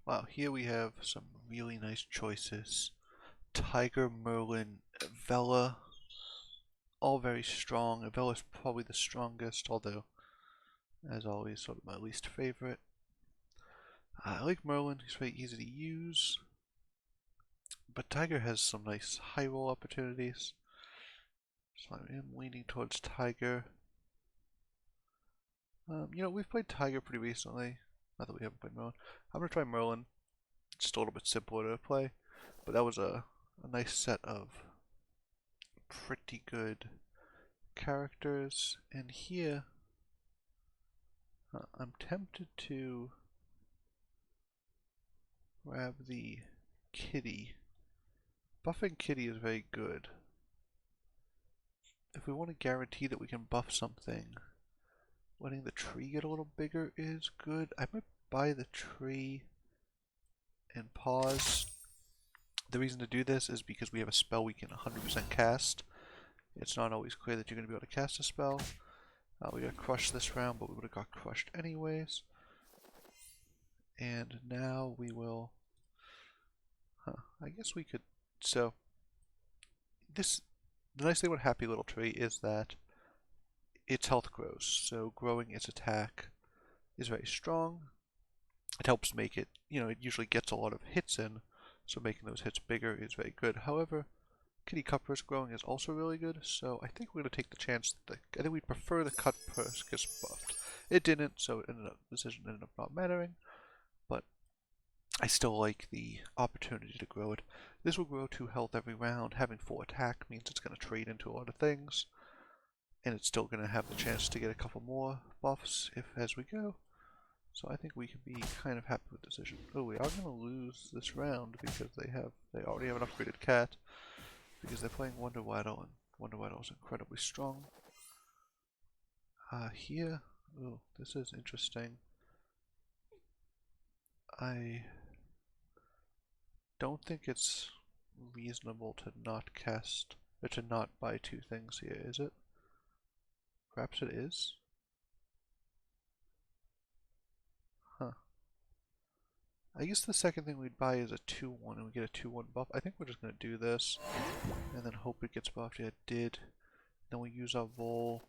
Wow, here we have some really nice choices. Tiger, Merlin, Vela, all very strong. Vela's probably the strongest, although, as always, sort of my least favorite. I like Merlin, he's very easy to use, but Tiger has some nice high roll opportunities. So I am leaning towards Tiger. We've played Tiger pretty recently. Not that we haven't played Merlin. I'm going to try Merlin. It's just a little bit simpler to play, but that was a nice set of pretty good characters. And here, I'm tempted to grab the Kitty. Buffing Kitty is very good. If we want to guarantee that we can buff something, letting the tree get a little bigger is good. I might buy the tree and pause. The reason to do this is because we have a spell we can 100% cast. It's not always clear that you're going to be able to cast a spell. We got crushed this round, but we would have got crushed anyways. And now we will... I guess we could... So, the nice thing about Happy Little Tree is that its health grows. So growing its attack is very strong. It helps make it, it usually gets a lot of hits in, so making those hits bigger is very good. However, Kitty Cut Purse growing is also really good, so I think we're going to take the chance that I think we'd prefer the Cut Purse gets buffed. It didn't, so the decision ended up not mattering, but I still like the opportunity to grow it. This will grow 2 health every round. Having full attack means it's going to trade into a lot of things, and it's still going to have the chance to get a couple more buffs as we go. So I think we can be kind of happy with the decision. Oh, we are going to lose this round because they already have an upgraded cat, because they're playing Wonder Waddle, and Wonder Waddle is incredibly strong. Here, oh, this is interesting. I don't think it's reasonable to not cast, or to not buy 2 things here, is it? Perhaps it is? Huh. I guess the second thing we'd buy is a 2-1 and we get a 2-1 buff. I think we're just going to do this and then hope it gets buffed. Yeah, it did. Then we use our Vol.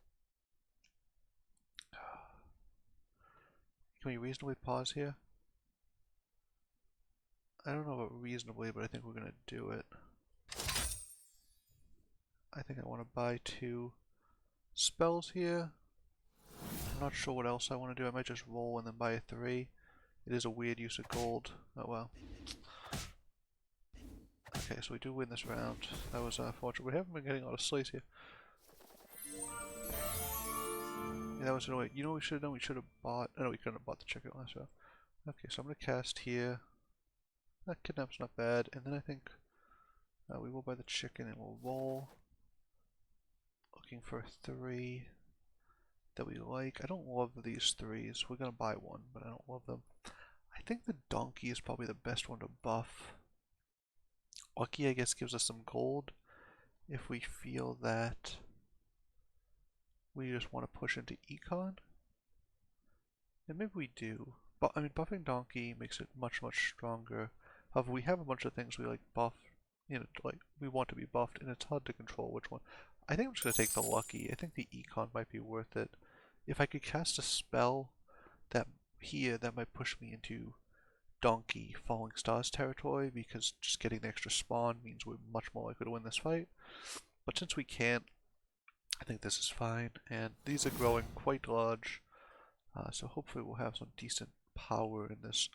Can we reasonably pause here? I don't know about reasonably, but I think we're going to do it. I think I want to buy 2 spells here. I'm not sure what else I want to do. I might just roll and then buy a 3. It is a weird use of gold. Oh well. Okay, so we do win this round. That was fortunate. We haven't been getting a lot of slays here. Yeah, that was annoying. You know what we should have done? We should have bought... Oh, no, we couldn't have bought the chicken last round. Okay, so I'm going to cast here. That kidnap's not bad. And then I think we will buy the chicken and we'll roll. Looking for a 3 that we like. I don't love these 3s. We're going to buy one, but I don't love them. I think the donkey is probably the best one to buff. Lucky, I guess, gives us some gold if we feel that we just want to push into econ. And maybe we do. But I mean, buffing donkey makes it much, much stronger. However, we have a bunch of things we like buff, like we want to be buffed, and it's hard to control which one. I think I'm just going to take the lucky. I think the econ might be worth it. If I could cast a spell that might push me into donkey falling stars territory, because just getting the extra spawn means we're much more likely to win this fight. But since we can't, I think this is fine, and these are growing quite large, so hopefully we'll have some decent power in this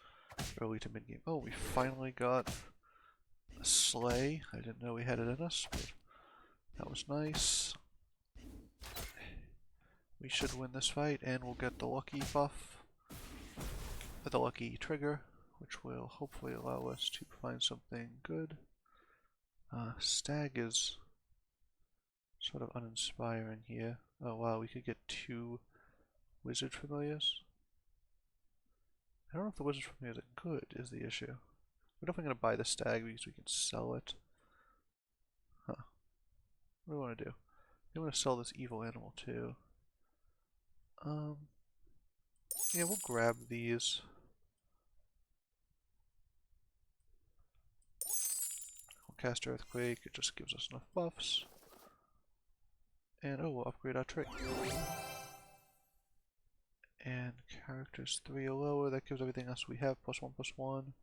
early to mid game. Oh, we finally got a slay. I didn't know we had it in us, but that was nice. We should win this fight, and we'll get the lucky buff, the lucky trigger, which will hopefully allow us to find something good. Stag is sort of uninspiring here. Oh wow, we could get 2 wizard familiars. I don't know if the wizard familiars are good, is the issue. We're definitely going to buy the stag because we can sell it. Huh. What do we want to do? We want to sell this evil animal too. Yeah, we'll grab these. cast Earthquake, it just gives us enough buffs. And oh, we'll upgrade our trait. And characters 3 or lower, that gives everything else we have +1/+1.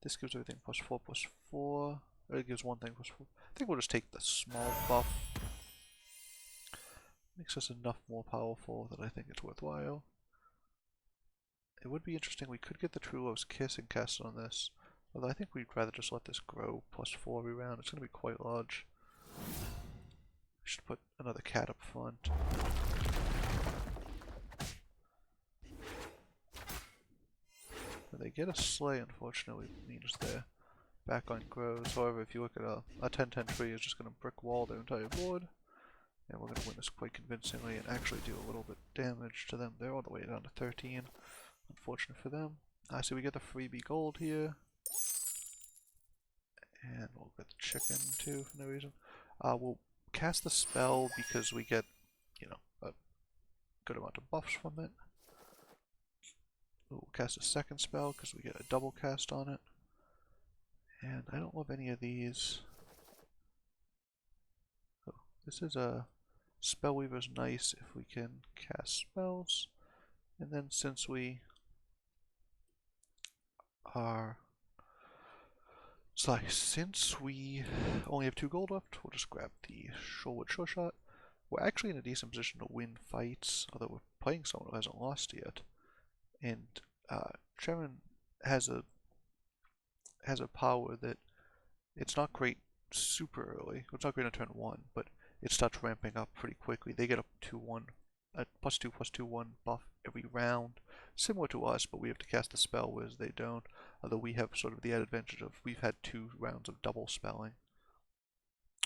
This gives everything +4/+4. Or it gives one thing +4. I think we'll just take the small buff. Makes us enough more powerful that I think it's worthwhile. It would be interesting, we could get the True Love's Kiss and cast it on this. Although I think we'd rather just let this grow +4 every round. It's going to be quite large. We should put another cat up front. When they get a Slay, unfortunately, it means their backline grows. However, if you look at a 10-10 tree, is just going to brick wall their entire board. And we're going to win this quite convincingly and actually do a little bit damage to them. They're all the way down to 13. Unfortunate for them. So we get the freebie gold here. And we'll get the chicken too for no reason. We'll cast the spell because we get, you know, a good amount of buffs from it. We'll cast a second spell because we get a double cast on it. And I don't love any of these. Oh, this is a Spellweaver's nice if we can cast spells. And then since we are... since we only have 2 gold left, we'll just grab the Shorewood Sure Shot. We're actually in a decent position to win fights, although we're playing someone who hasn't lost yet. And Sharon has a power that it's not great super early. It's not great on turn 1, but it starts ramping up pretty quickly. They get up to a +2/+2/1 buff every round, similar to us, but we have to cast the spell, whereas they don't. Although we have sort of the added advantage of we've had 2 rounds of double spelling,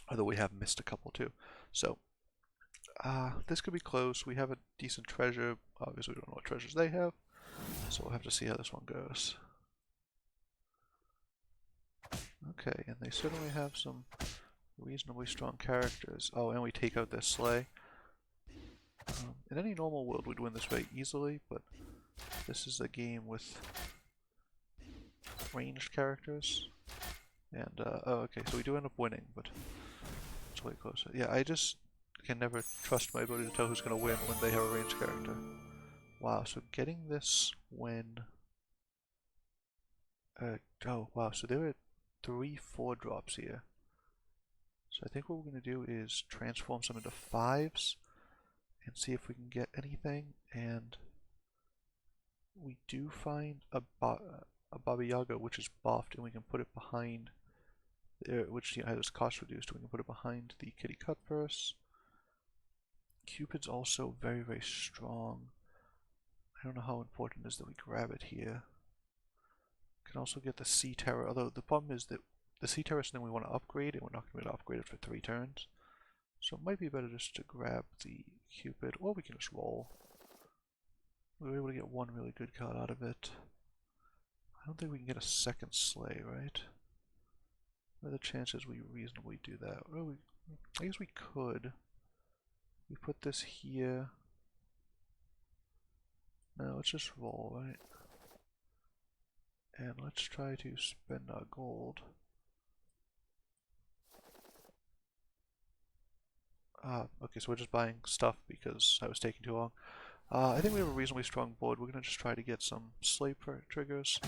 although we have missed a couple too. So this could be close. We have a decent treasure. Obviously, we don't know what treasures they have, so we'll have to see how this one goes. Okay, and they certainly have some reasonably strong characters. Oh, and we take out their Slay. In any normal world, we'd win this very easily, but this is a game with ranged characters. And, oh, okay, so we do end up winning, but it's way closer. Yeah, I just can never trust my ability to tell who's going to win when they have a ranged character. Wow, so getting this when... oh, wow, so there are 3 4-drops here. So I think what we're going to do is transform some into 5s and see if we can get anything. And we do find a Baba Yaga, which is buffed, and we can put it behind, which has its cost reduced. We can put it behind the Kitty Cut Purse. Cupid's also very, very strong. I don't know how important it is that we grab it here. Can also get the Sea Terror, although the problem is that the Sea Terror is something we want to upgrade, and we're not going to be able to upgrade it for 3 turns. So it might be better just to grab the Cupid, or we can just roll. We were able to get 1 really good card out of it. I don't think we can get a second Slay, right? What are the chances we reasonably do that? Oh, I guess we could. We put this here. No, let's just roll, right? And let's try to spend our gold. Okay, so we're just buying stuff because I was taking too long. I think we have a reasonably strong board. We're going to just try to get some Slay triggers.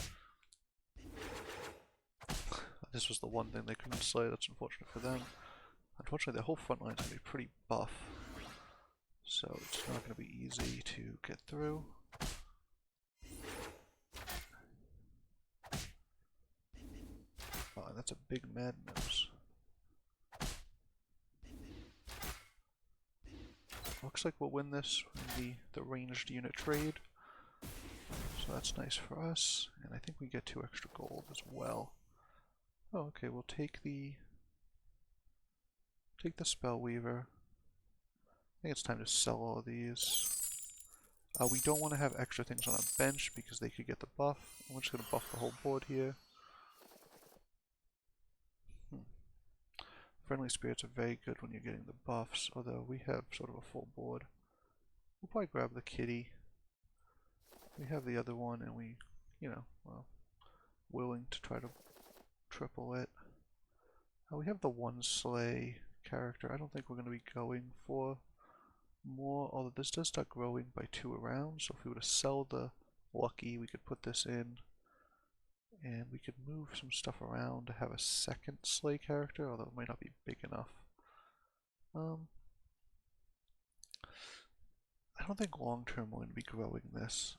This was the one thing they couldn't slay. That's unfortunate for them. Unfortunately, their whole front line is going to be pretty buff. So it's not going to be easy to get through. Oh, that's a big Mad Nose. Looks like we'll win this in the ranged unit trade. So that's nice for us. And I think we get 2 extra gold as well. Oh, okay, we'll take the Spellweaver. I think it's time to sell all of these. We don't want to have extra things on our bench because they could get the buff. I'm just going to buff the whole board here. Friendly Spirits are very good when you're getting the buffs, although we have sort of a full board. We'll probably grab the Kitty. We have the other one, and we, you know, well, willing to try to triple it. We have the one sleigh character. I don't think we're going to be going for more, although this does start growing by 2 around, so if we were to sell the lucky, we could put this in, and we could move some stuff around to have a second sleigh character, although it might not be big enough. I don't think long term we're going to be growing this,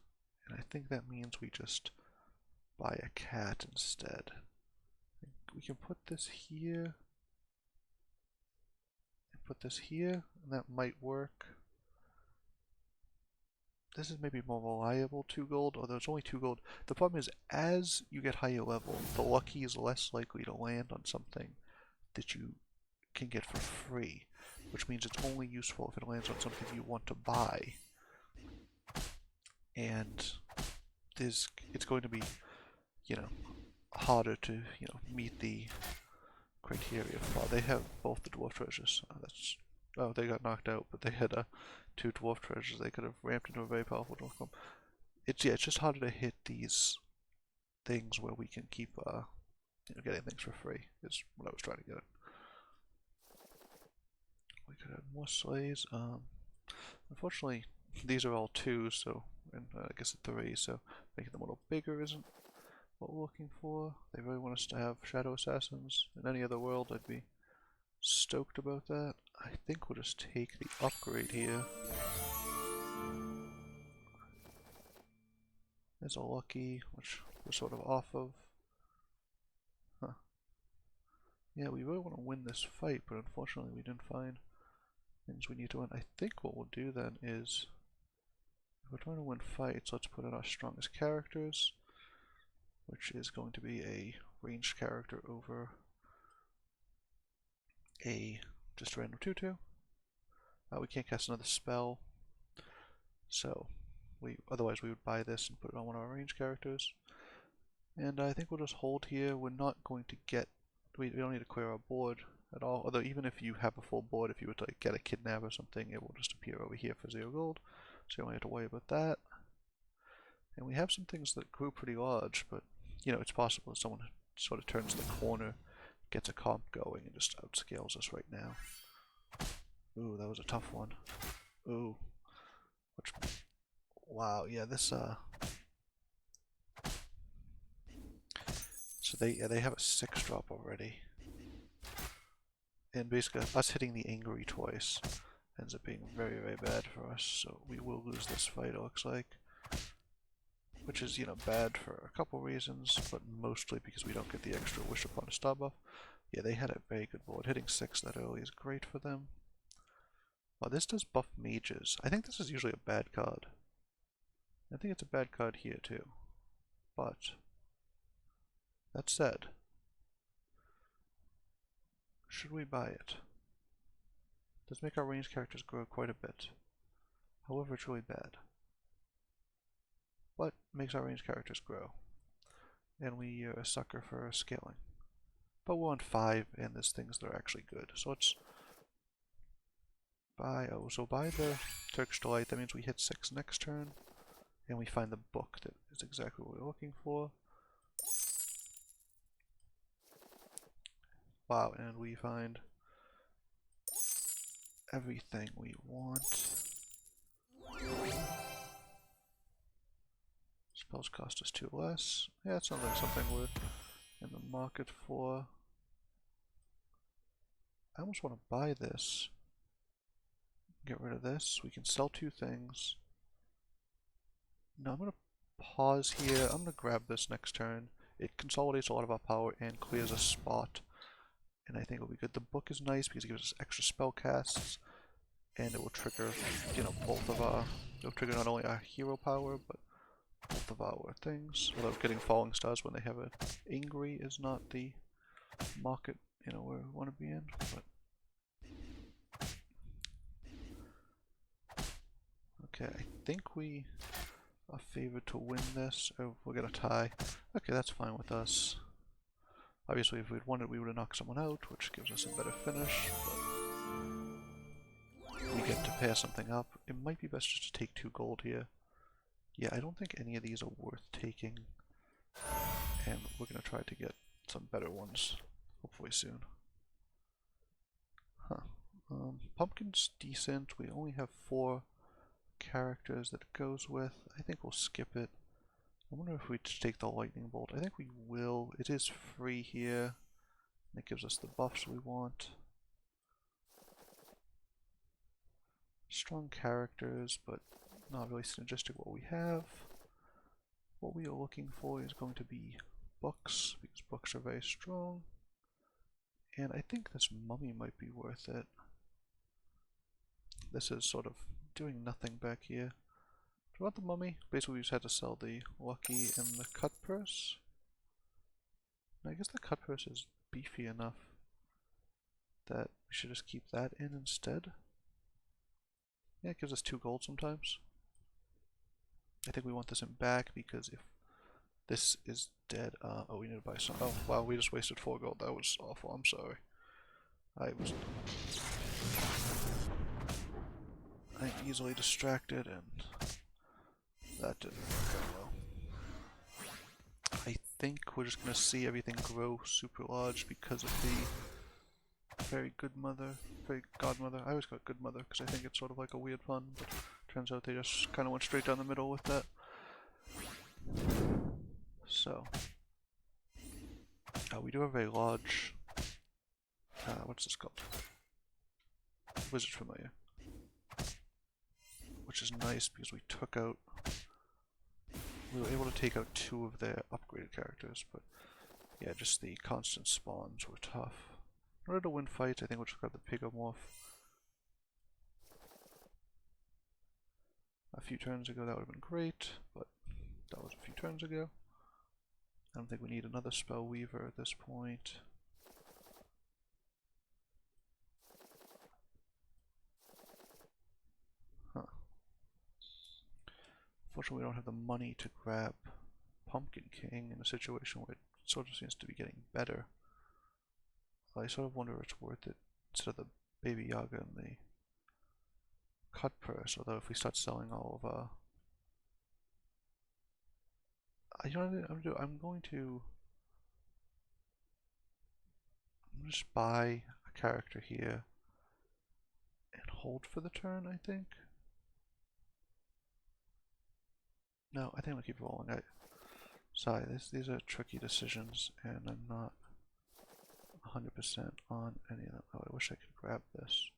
and I think that means we just buy a cat instead. We can put this here, and put this here, and that might work. This is maybe more reliable 2 gold, although it's only 2 gold. The problem is, as you get higher level, the lucky is less likely to land on something that you can get for free, which means it's only useful if it lands on something you want to buy. And it's going to be, harder to, meet the criteria for. They have both the dwarf treasures. Oh, they got knocked out, but they had 2 dwarf treasures. They could have ramped into a very powerful dwarf form. It's just harder to hit these things where we can keep getting things for free. Is what I was trying to get at. We could have more sleighs. Unfortunately, these are all 2, so and I guess a 3. So making them a little bigger isn't what we're looking for. They really want us to have shadow assassins. In any other world, I'd be stoked about that. I think we'll just take the upgrade here. There's a lucky, which we're sort of off of. Huh. Yeah, we really want to win this fight, but unfortunately we didn't find things we need to win. I think what we'll do then is, if we're trying to win fights, let's put in our strongest characters, which is going to be a ranged character over a just random 2/2. We can't cast another spell, so otherwise we would buy this and put it on one of our ranged characters. And I think we'll just hold here. We're not going to get, we don't need to clear our board at all. Although even if you have a full board, if you were to get a kidnap or something, it will just appear over here for 0 gold. So you only have to worry about that. And we have some things that grew pretty large, but it's possible that someone sort of turns the corner, gets a comp going, and just outscales us right now. Ooh, that was a tough one. Ooh. Wow, yeah, this, So they have a 6 drop already. And basically, us hitting the angry twice ends up being very, very bad for us, so we will lose this fight, it looks like. Which is, bad for a couple reasons, but mostly because we don't get the extra Wish Upon a Star buff. Yeah, they had a very good board. Hitting 6 that early is great for them. Well, this does buff mages. I think this is usually a bad card. I think it's a bad card here too. But, that said, should we buy it? It does make our ranged characters grow quite a bit. However, it's really bad. But makes our ranged characters grow. And we are a sucker for scaling. But we're on 5, and there's things that are actually good. So let's buy, buy the Turkish Delight. That means we hit 6 next turn, and we find the book that is exactly what we're looking for. Wow, and we find everything we want. Spells cost us 2 less. Yeah, it sounds like something we're in the market for. I almost want to buy this. Get rid of this. We can sell 2 things. No, I'm going to pause here. I'm going to grab this next turn. It consolidates a lot of our power and clears a spot. And I think it'll be good. The book is nice because it gives us extra spell casts. And it will trigger, both of our... It'll trigger not only our hero power, but both of our things. Although getting Falling Stars when they have a Angry is not the market, where we want to be in. But okay, I think we are favored to win this. Oh, we're gonna tie. Okay, that's fine with us. Obviously, if we'd won it, we would have knocked someone out, which gives us a better finish. But we get to pair something up. It might be best just to take 2 gold here. Yeah, I don't think any of these are worth taking. And we're gonna try to get some better ones, hopefully soon. Huh. Pumpkin's decent. We only have 4 characters that it goes with. I think we'll skip it. I wonder if we just take the lightning bolt. I think we will. It is free here. It gives us the buffs we want. Strong characters, but not really synergistic what we have. What we are looking for is going to be books, because books are very strong. And I think this mummy might be worth it. This is sort of doing nothing back here. Do you want the mummy? Basically we just had to sell the lucky and the cut purse. I guess the cut purse is beefy enough that we should just keep that in instead. Yeah, it gives us 2 gold sometimes. I think we want this in back because if this is dead, oh, we need to buy some. Oh, wow, we just wasted 4 gold. That was awful. I'm sorry. I'm easily distracted, and that didn't work out well. I think we're just gonna see everything grow super large because of the fairy godmother. I always got good mother because I think it's sort of like a weird pun, but turns out they just kind of went straight down the middle with that. So, we do have a large, what's this called? Wizard Familiar. Which is nice because we were able to take out 2 of their upgraded characters, but yeah, just the constant spawns were tough. In order to win fights, I think we'll just grab the Pigomorph. A few turns ago that would have been great, but that was a few turns ago. I don't think we need another Spell Weaver at this point. Huh. Unfortunately, we don't have the money to grab Pumpkin King in a situation where it sort of seems to be getting better. I sort of wonder if it's worth it instead of the Baby Yaga and the cut purse, although if we start selling all of you know what I'm going to just buy a character here and hold for the turn, I think. No, I think I'll keep rolling. Sorry, these are tricky decisions, and I'm not 100% on any of them. Oh, I wish I could grab this.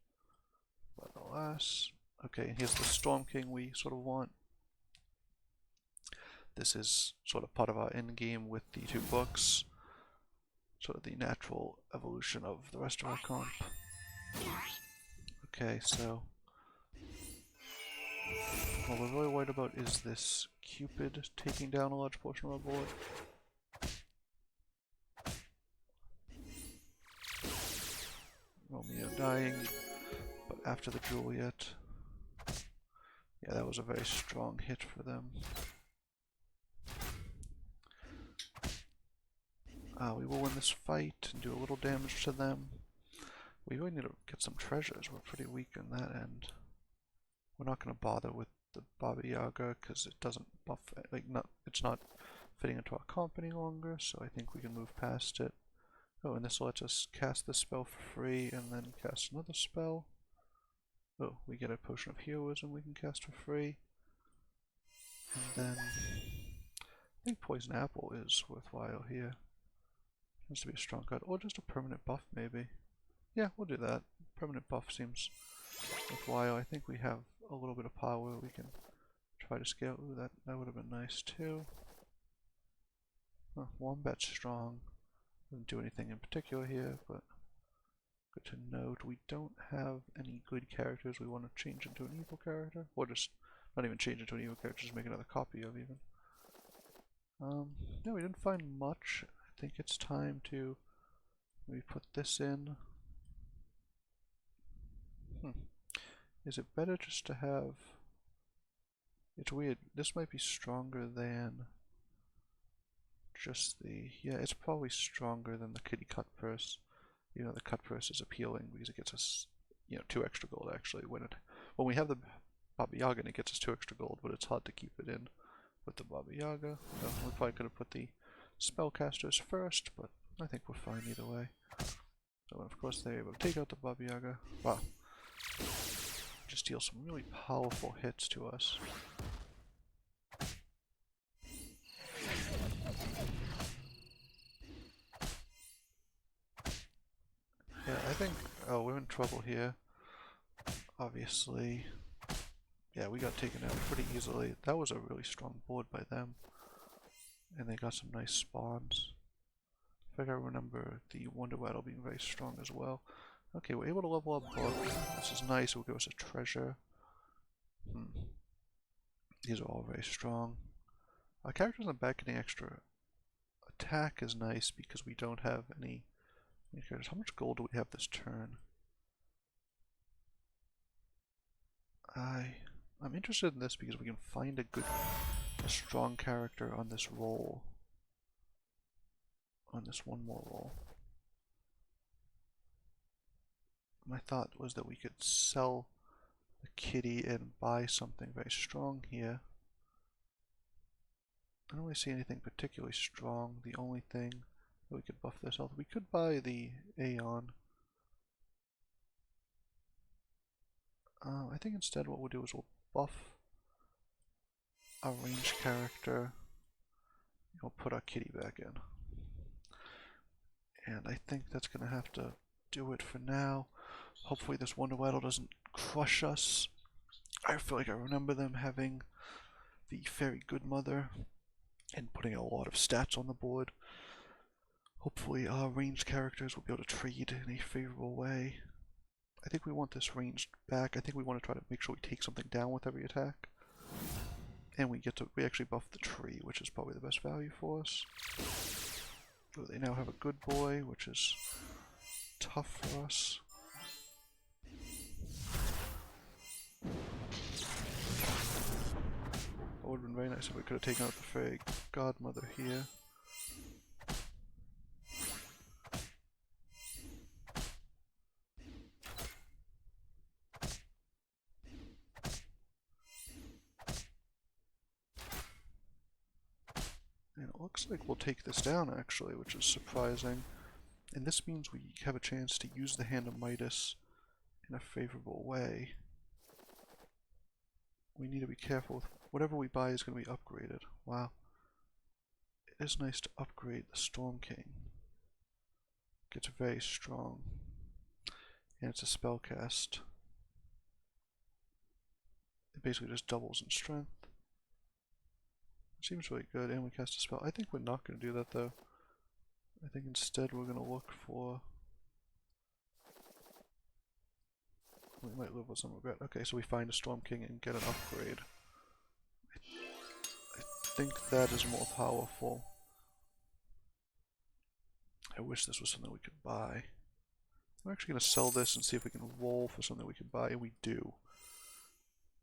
But alas. Okay, and here's the Storm King we sort of want. This is sort of part of our end game with the 2 books. Sort of the natural evolution of the rest of our comp. Okay, so what we're really worried about is this Cupid taking down a large portion of our board. Romeo dying, but after the Juliet. Yeah, that was a very strong hit for them. We will win this fight and do a little damage to them. We really need to get some treasures. We're pretty weak in that end. We're not going to bother with the Baba Yaga because it doesn't buff, it's not fitting into our comp any longer, so I think we can move past it. Oh, and this lets us cast this spell for free and then cast another spell. Oh, we get a Potion of Heroism we can cast for free. And then I think Poison Apple is worthwhile here. Seems to be a strong card, or just a permanent buff maybe. Yeah, we'll do that. Permanent buff seems worthwhile. I think we have a little bit of power we can try to scale. Ooh, that would have been nice too. Wombat's strong. Doesn't do anything in particular here, but good to note. We don't have any good characters we want to change into an evil character, or just not even change into an evil character, just make another copy of even. Yeah, we didn't find much. I think it's time to maybe put this in. Is it better just to have... It's weird, this might be stronger than just the... Yeah, it's probably stronger than the kitty cut purse. You know, the cut purse is appealing because it gets us, 2 extra gold actually. When we have the Baba Yaga, it gets us 2 extra gold, but it's hard to keep it in with the Baba Yaga. So we probably could have put the spellcasters first, but I think we're fine either way. So of course they're able to take out the Baba Yaga. Wow. Just deal some really powerful hits to us. Yeah, I think... Oh, we're in trouble here. Obviously. Yeah, we got taken out pretty easily. That was a really strong board by them. And they got some nice spawns. I think I remember the Wonder Rattle being very strong as well. Okay, we're able to level up book. This is nice. It will give us a treasure. These are all very strong. Our characters on back getting extra attack is nice because we don't have any characters. How much gold do we have this turn? I'm interested in this because we can find a strong character on this roll. On this one more roll. My thought was that we could sell the kitty and buy something very strong here. I don't really see anything particularly strong. The only thing that we could buff this health, we could buy the Aeon. I think instead what we'll do is we'll buff our ranged character. We'll put our kitty back in. And I think that's going to have to do it for now. Hopefully this Wonder Rattle doesn't crush us. I feel like I remember them having the Fairy Good Mother and putting a lot of stats on the board. Hopefully our ranged characters will be able to trade in a favorable way. I think we want this ranged back. I think we want to try to make sure we take something down with every attack. And we actually buff the tree, which is probably the best value for us. So they now have a good boy, which is tough for us. It would have been very nice if we could have taken out the Fairy Godmother here. And it looks like we'll take this down actually, which is surprising. And this means we have a chance to use the Hand of Midas in a favorable way. We need to be careful with whatever we buy is going to be upgraded. Wow. It is nice to upgrade the Storm King. Gets very strong. And it's a spellcast. It basically just doubles in strength. It seems really good, and we cast a spell. I think we're not going to do that though. I think instead we're going to look for... We might live with some regret. Okay, so we find a Storm King and get an upgrade. I think that is more powerful. I wish this was something we could buy. I'm actually going to sell this and see if we can roll for something we can buy, and we do.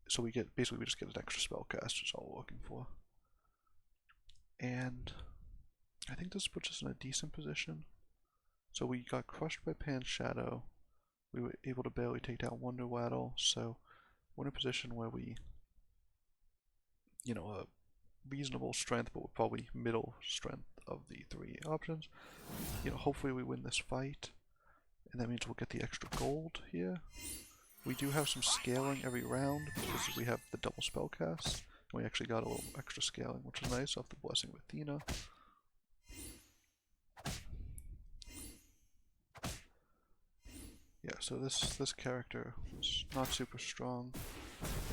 So we get, basically we just get an extra spell cast, is all we're looking for. And I think this puts us in a decent position. So we got crushed by Pan's Shadow. We were able to barely take down Wonder Rattle, so we're in a position where we, you know, a reasonable strength, but we're probably middle strength of the three options. You know, hopefully we win this fight, and that means we'll get the extra gold here. We do have some scaling every round because we have the double spell cast. We actually got a little extra scaling, which is nice off the Blessing of Athena. Yeah, so this character was not super strong.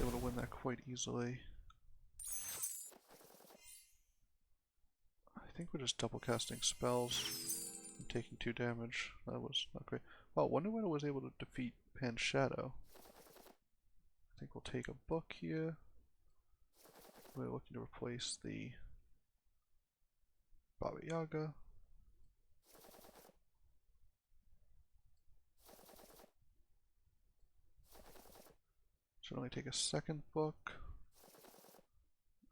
Able to win that quite easily. I think we're just double casting spells and taking 2 damage. That was not great. Wow, Wonder Widow was able to defeat Pan's Shadow. I think we'll take a book here. We're looking to replace the Baba Yaga. Should only take a second book.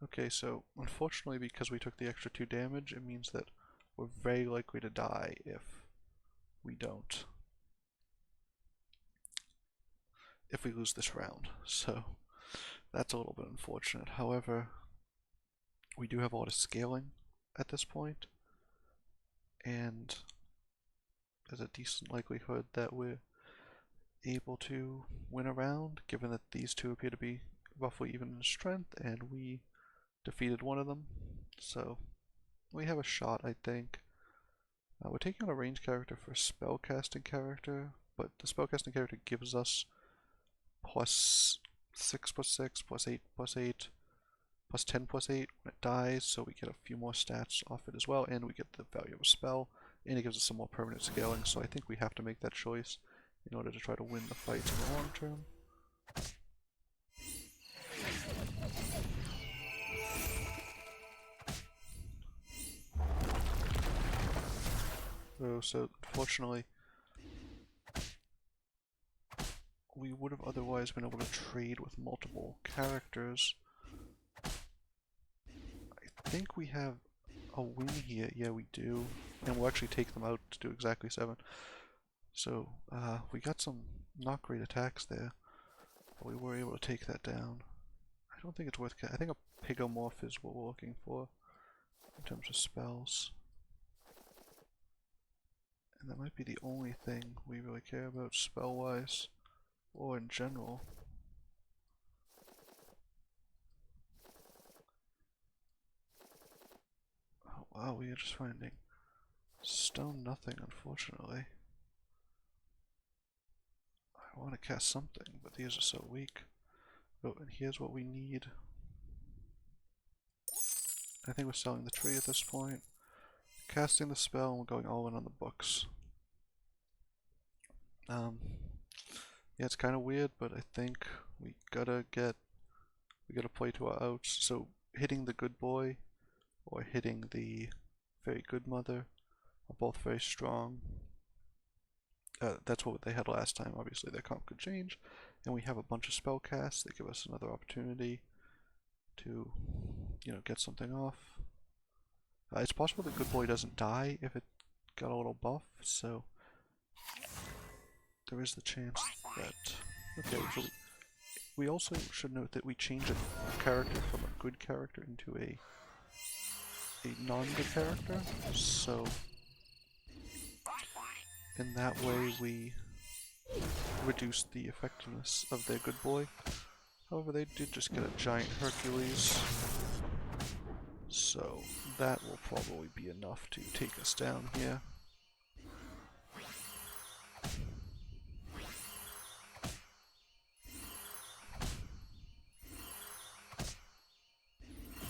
Okay, so unfortunately because we took the extra 2 damage, it means that we're very likely to die if we don't. If we lose this round. So that's a little bit unfortunate. However, we do have a lot of scaling at this point, and there's a decent likelihood that we're able to win a round, given that these two appear to be roughly even in strength, and we defeated one of them. So we have a shot, I think. We're taking on a range character for a spellcasting character, but the spellcasting character gives us +6 +6, +8 +8, +10 +8 when it dies, so we get a few more stats off it as well, and we get the value of a spell, and it gives us some more permanent scaling, so I think we have to make that choice in order to try to win the fights in the long term. So unfortunately, we would have otherwise been able to trade with multiple characters. I think we have a win here. Yeah, we do. And we'll actually take them out to do exactly 7. So, we got some not great attacks there, but we were able to take that down. I don't think it's worth... I think a Pigomorph is what we're looking for in terms of spells. And that might be the only thing we really care about spell-wise, or in general. Oh wow, we are just finding stone nothing, unfortunately. I want to cast something, but these are so weak. Oh, and here's what we need. I think we're selling the tree at this point. Casting the spell, and we're going all in on the books. Yeah, it's kind of weird, but I think we gotta play to our outs. So hitting the good boy or hitting the very good mother are both very strong. That's what they had last time. Obviously, their comp could change, and we have a bunch of spell casts that give us another opportunity to, get something off. It's possible the good boy doesn't die if it got a little buff, so there is the chance that... Okay, so we also should note that we changed a character from a good character into a non-good character, so in that way we reduced the effectiveness of their good boy. However, they did just get a giant Hercules, so that will probably be enough to take us down here.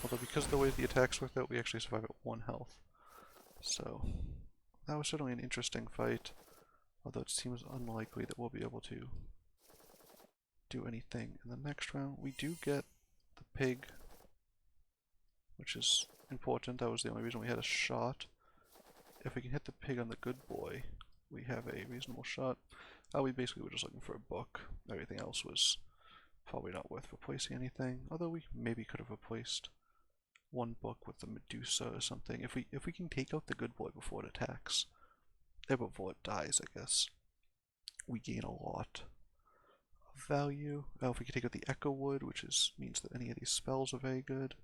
Although because of the way the attacks worked out, we actually survive at 1 health. So that was certainly an interesting fight, although it seems unlikely that we'll be able to do anything in the next round. We do get the pig, which is important. That was the only reason we had a shot. If we can hit the pig on the good boy, we have a reasonable shot. We basically were just looking for a book. Everything else was probably not worth replacing anything, although we maybe could have replaced one book with the Medusa or something. If we can take out the good boy before it attacks, before it dies, I guess, we gain a lot of value. If we can take out the Echo Wood, which means that any of these spells are very good.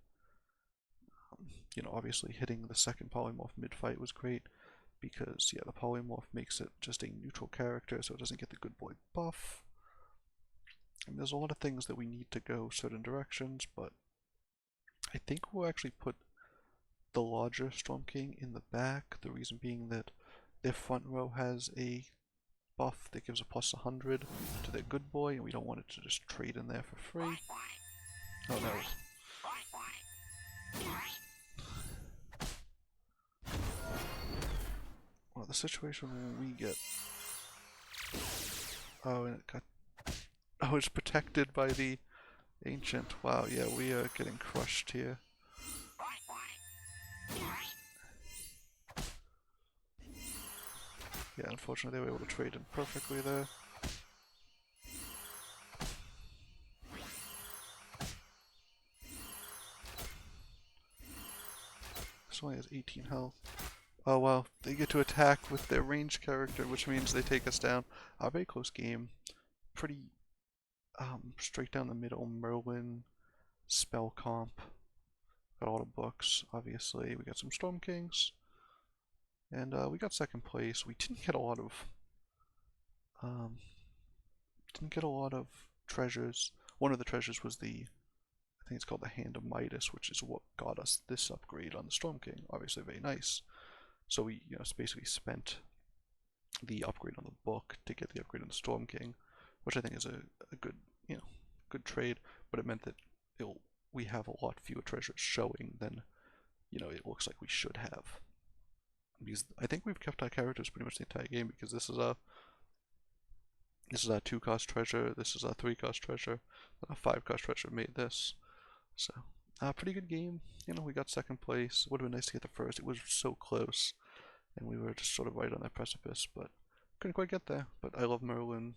Obviously hitting the second polymorph mid-fight was great, because, yeah, the polymorph makes it just a neutral character, so it doesn't get the good boy buff. And there's a lot of things that we need to go certain directions, but I think we'll actually put the larger Storm King in the back, the reason being that their front row has a buff that gives a +100 to their good boy, and we don't want it to just trade in there for free. Oh no. Well, the situation when we get... Oh, and it got... Oh, it's protected by the Ancient. Wow, yeah, we are getting crushed here. Yeah, unfortunately they were able to trade in perfectly there. This only has 18 health. Oh wow, they get to attack with their ranged character, which means they take us down. A very close game. Pretty straight down the middle. Merlin, spell comp. Got a lot of books, obviously. We got some Storm Kings. And we got second place. We didn't get a lot of um, treasures. One of the treasures was I think it's called the Hand of Midas, which is what got us this upgrade on the Storm King. Obviously very nice. So we, basically spent the upgrade on the book to get the upgrade on the Storm King, which I think is a good, good trade, but it meant that we have a lot fewer treasures showing than, it looks like we should have. Because I think we've kept our characters pretty much the entire game, because this is our 2-cost treasure, this is our 3-cost treasure, and our 5-cost treasure made this. So, pretty good game. We got second place. Would have been nice to get the first. It was so close, and we were just sort of right on that precipice, but couldn't quite get there. But I love Merlin.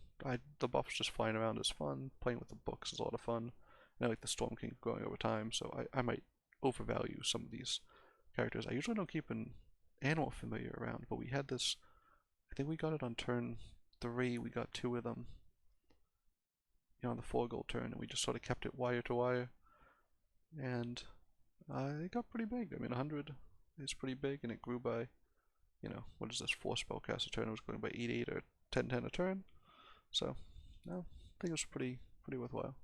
The buffs just flying around is fun. Playing with the books is a lot of fun. And I like the Storm King growing over time, so I might overvalue some of these characters. I usually don't keep an animal familiar around, but we had this. I think we got it on turn 3. We got 2 of them. On the 4-gold turn, and we just sort of kept it wire to wire. And it got pretty big. I mean, 100 is pretty big, and it grew by, what is this, 4 spellcaster turn? It was going by 8/8 or 10/10 a turn. So, no, I think it was pretty worthwhile.